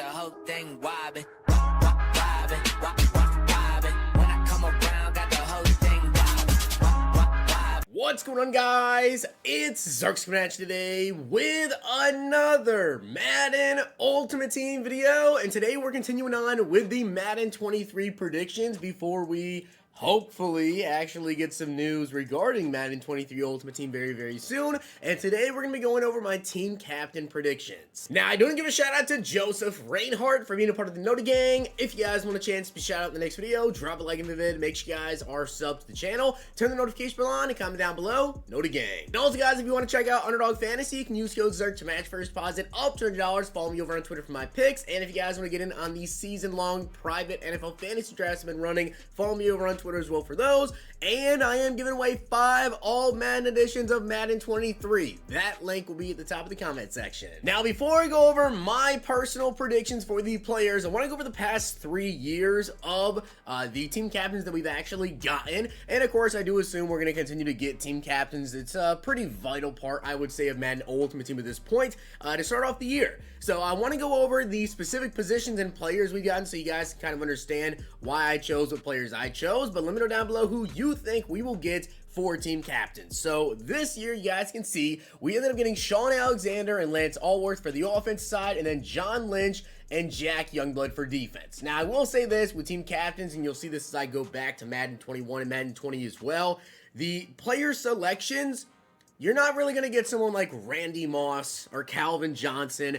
the whole thing wobbin', wobbin', wobbin'. When I come around, got the whole thing wobbin'. What's going on, guys? It's Zirksee today with another Madden Ultimate Team video, and today we're continuing on with the Madden 23 predictions before we hopefully actually get some news regarding Madden 23 Ultimate Team very soon. And today we're going to be going over my team captain predictions. Now, I do want to give a shout out to Joseph Reinhardt for being a part of the Nota Gang. If you guys want a chance to be shout out in the next video, drop a like in the vid, make sure you guys are subbed to the channel, turn the notification bell on, and comment down below, Nota Gang. And also, guys, if you want to check out Underdog Fantasy, you can use code ZERK to match first deposit up to $200. Follow me over on Twitter for my picks. And if you guys want to get in on the season-long private NFL fantasy drafts I've been running, follow me over on Twitter as well for those. And I am giving away 5 all Madden editions of Madden 23. That link will be at the top of the comment section. Now, before I go over my personal predictions for the players, I want to go over the past 3 years of the team captains that we've actually gotten. And of course, I do assume we're going to continue to get team captains. It's a pretty vital part, I would say, of Madden Ultimate Team at this point to start off the year. So I want to go over the specific positions and players we've gotten so you guys can kind of understand why I chose what players I chose. But let me know down below who you think we will get for team captains. So this year, you guys can see we ended up getting Shaun Alexander and Lance Allworth for the offense side, and then John Lynch and Jack Youngblood for defense. Now, I will say this with team captains, and you'll see this as I go back to Madden 21 and Madden 20 as well. The player selections, you're not really going to get someone like Randy Moss or Calvin Johnson.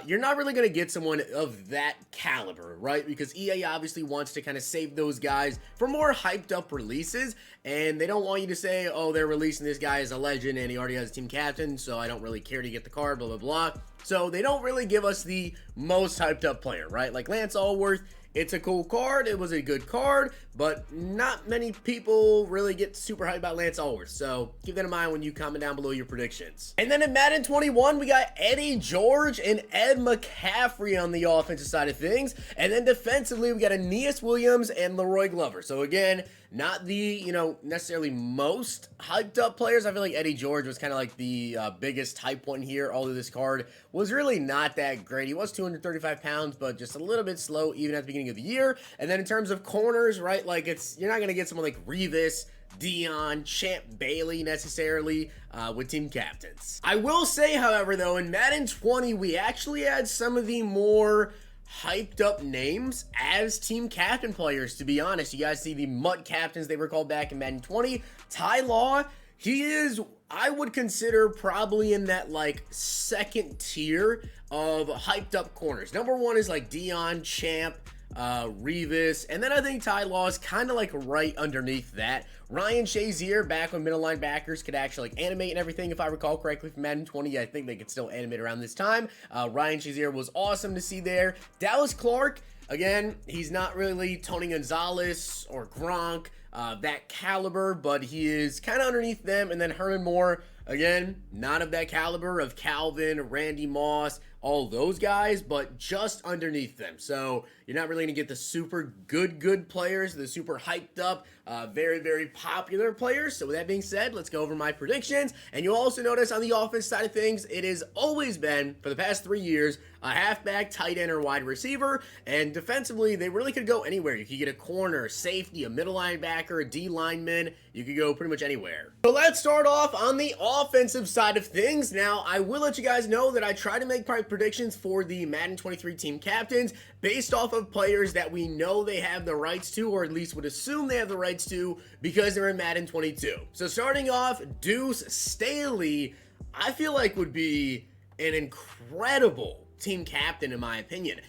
You're not really going to get someone of that caliber, right? Because EA obviously wants to kind of save those guys for more hyped up releases, and they don't want you to say, oh, they're releasing this guy as a legend and he already has a team captain, so I don't really care to get the card, blah, blah, blah. So they don't really give us the most hyped up player, right? Like Lance Allworth, it's a cool card, it was a good card, but not many people really get super hyped about Lance Allworth, so keep that in mind when you comment down below your predictions. And then in Madden 21, we got Eddie George and Ed McCaffrey on the offensive side of things, and then defensively, we got Aeneas Williams and Leroy Glover. So again, not the, necessarily most hyped up players. I feel like Eddie George was kind of like the biggest hype one here, although this card was really not that great. He was 235 pounds, but just a little bit slow even at the beginning of the year. And then in terms of corners, right, like you're not going to get someone like Revis, Dion, Champ Bailey necessarily with team captains. I will say, however, though, in Madden 20, we actually had some of the more hyped up names as team captain players, to be honest. You guys see the MUT captains they were called back in Madden 20. Ty Law, he is, I would consider, probably in that like second tier of hyped up corners. Number one is like Dion, Champ, Revis, and then I think Ty Law is kind of like right underneath that. Ryan Shazier, back when middle linebackers could actually like animate and everything, if I recall correctly from Madden 20, I think they could still animate around this time. Ryan Shazier was awesome to see there. Dallas Clark, again, he's not really Tony Gonzalez or Gronk, that caliber, but he is kind of underneath them. And then Herman Moore, again, not of that caliber of Calvin, Randy Moss, all those guys, but just underneath them. So you're not really going to get the super good players, the super hyped up, very popular players. So with that being said, let's go over my predictions. And you'll also notice on the offense side of things, it has always been, for the past 3 years, a halfback, tight end, or wide receiver. And defensively, they really could go anywhere. You could get a corner, safety, a middle linebacker, a D lineman. You could go pretty much anywhere. So let's start off on the offensive side of things. Now, I will let you guys know that I try to make predictions for the Madden 23 team captains based off of players that we know they have the rights to, or at least would assume they have the rights to, because they're in Madden 22. So starting off, Deuce Staley, I feel like would be an incredible team captain in my opinion.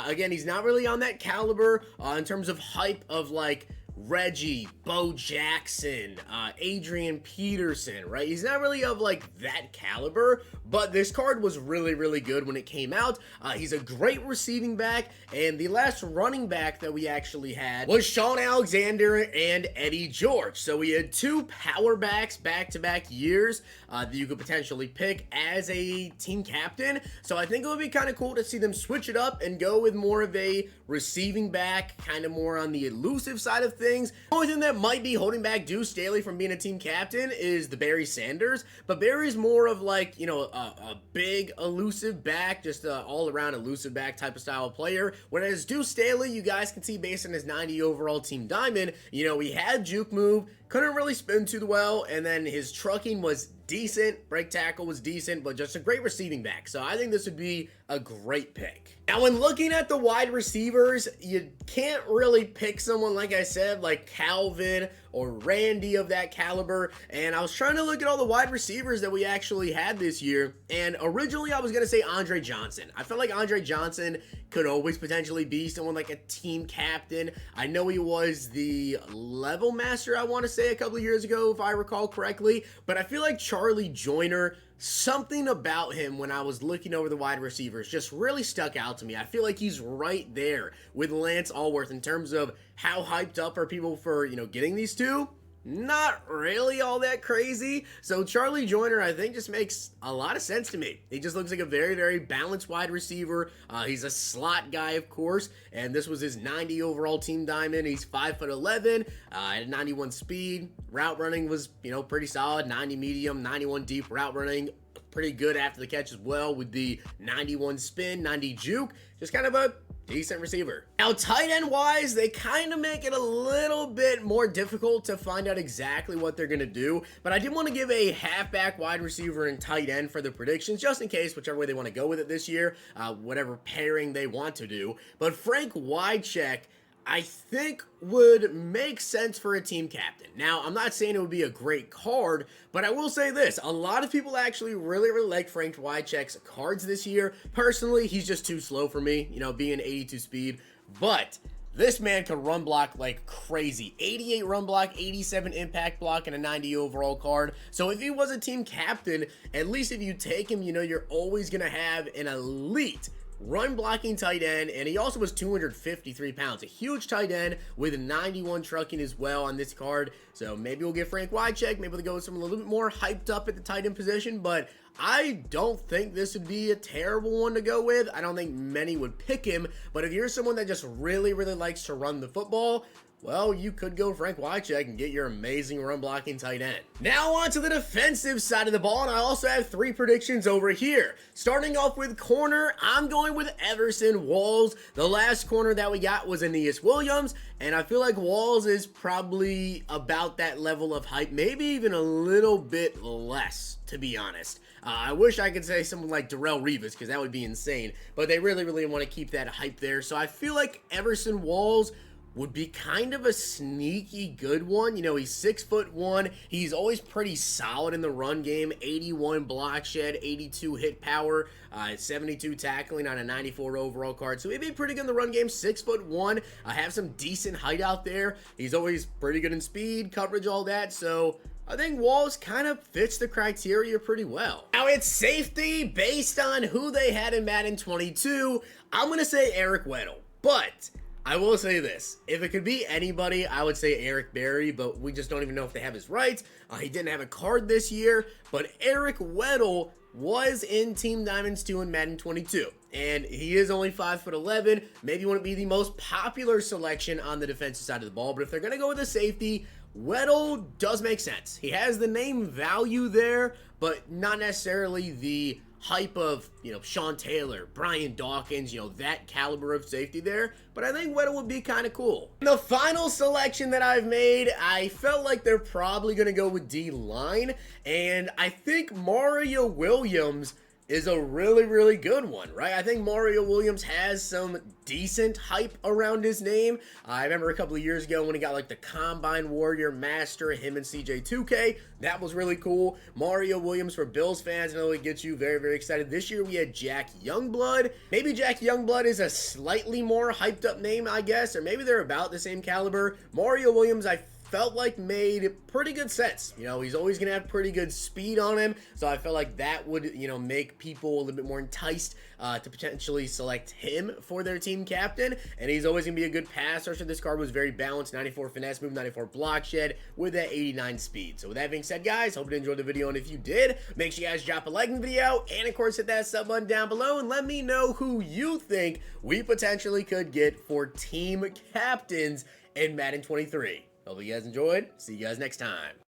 Again, he's not really on that caliber in terms of hype of like Reggie, Bo Jackson, Adrian Peterson, right? He's not really of like that caliber, but this card was really good when it came out. He's a great receiving back, and the last running back that we actually had was Shaun Alexander and Eddie George. So we had 2 power backs back-to-back years that you could potentially pick as a team captain. So I think it would be kind of cool to see them switch it up and go with more of a receiving back, kind of more on the elusive side of things. things. The only thing that might be holding back Deuce Staley from being a team captain is the Barry Sanders, but Barry's more of like, you know, a big elusive back, just a all-around elusive back type of style of player, whereas Deuce Staley, you guys can see based on his 90 overall team diamond, you know, he had juke move, couldn't really spin too well, and then his trucking was decent, break tackle was decent, but just a great receiving back. So I think this would be a great pick. Now, when looking at the wide receivers, you can't really pick someone, like I said, like Calvin or Randy of that caliber, and I was trying to look at all the wide receivers that we actually had this year, and originally I was going to say Andre Johnson. I felt like Andre Johnson could always potentially be someone like a team captain. I know he was the level master, I want to say, a couple of years ago, if I recall correctly, but I feel like Charlie Joyner, something about him when I was looking over the wide receivers just really stuck out to me. I feel like he's right there with Lance Allworth in terms of how hyped up are people for, you know, getting these two. Not really all that crazy. So Charlie Joyner, I think, just makes a lot of sense to me. He just looks like a very, very balanced wide receiver. He's a slot guy, of course, and this was his 90 overall team diamond. He's 5'11", at 91 speed. Route running was, you know, pretty solid. 90 medium, 91 deep route running. Pretty good after the catch as well with the 91 spin, 90 juke. Just kind of a decent receiver. Now, tight end wise, they kind of make it a little bit more difficult to find out exactly what they're going to do, but I did want to give a halfback, wide receiver, and tight end for the predictions, just in case, whichever way they want to go with it this year, whatever pairing they want to do. But Frank Wycheck, I think, would make sense for a team captain. Now, I'm not saying it would be a great card, but I will say this. A lot of people actually really like Frank Wycheck's cards this year. Personally, he's just too slow for me, you know, being 82 speed. But this man can run block like crazy. 88 run block, 87 impact block, and a 90 overall card. So if he was a team captain, at least if you take him, you know, you're always going to have an elite run blocking tight end, and he also was 253 pounds. A huge tight end with a 91 trucking as well on this card. So maybe we'll get Frank Wycheck. Maybe we'll go with someone a little bit more hyped up at the tight end position, but I don't think this would be a terrible one to go with. I don't think many would pick him, but if you're someone that just really likes to run the football, well, you could go Frank Wycheck and get your amazing run blocking tight end. Now on to the defensive side of the ball, and I also have 3 predictions over here. Starting off with corner, I'm going with Everson Walls. The last corner that we got was Aeneas Williams, and I feel like Walls is probably about that level of hype, maybe even a little bit less, to be honest. I wish I could say someone like Darrelle Revis, because that would be insane, but they really want to keep that hype there. So I feel like Everson Walls would be kind of a sneaky good one. You know, he's 6'1". He's always pretty solid in the run game. 81 block shed, 82 hit power, 72 tackling on a 94 overall card. So he'd be pretty good in the run game. 6'1". Have some decent height out there. He's always pretty good in speed, coverage, all that. So I think Walls kind of fits the criteria pretty well. Now, it's safety based on who they had in Madden 22. I'm going to say Eric Weddle, but I will say this. If it could be anybody, I would say Eric Berry, but we just don't even know if they have his rights. He didn't have a card this year, but Eric Weddle was in Team Diamonds 2 in Madden 22, and he is only 5'11". Maybe wouldn't be the most popular selection on the defensive side of the ball, but if they're going to go with a safety, Weddle does make sense. He has the name value there, but not necessarily the hype of, you know, Sean Taylor, Brian Dawkins, you know, that caliber of safety there, but I think Weddle would be kind of cool. The final selection that I've made, I felt like they're probably going to go with D-line, and I think Mario Williams is a really good one, right? I think Mario Williams has some decent hype around his name. I remember a couple of years ago when he got like the Combine Warrior Master, him and CJ2K. That was really cool. Mario Williams, for Bills fans, I know it gets you very excited. This year we had Jack Youngblood. Maybe Jack Youngblood is a slightly more hyped up name, I guess, or maybe they're about the same caliber. Mario Williams, I felt like made pretty good sense. You know, he's always going to have pretty good speed on him, so I felt like that would, you know, make people a little bit more enticed to potentially select him for their team captain, and he's always going to be a good pass rusher. This card was very balanced, 94 finesse move, 94 block shed with that 89 speed. So with that being said, guys, hope you enjoyed the video, and if you did, make sure you guys drop a like in the video, and of course hit that sub button down below, and let me know who you think we potentially could get for team captains in Madden 23. Hope you guys enjoyed. See you guys next time.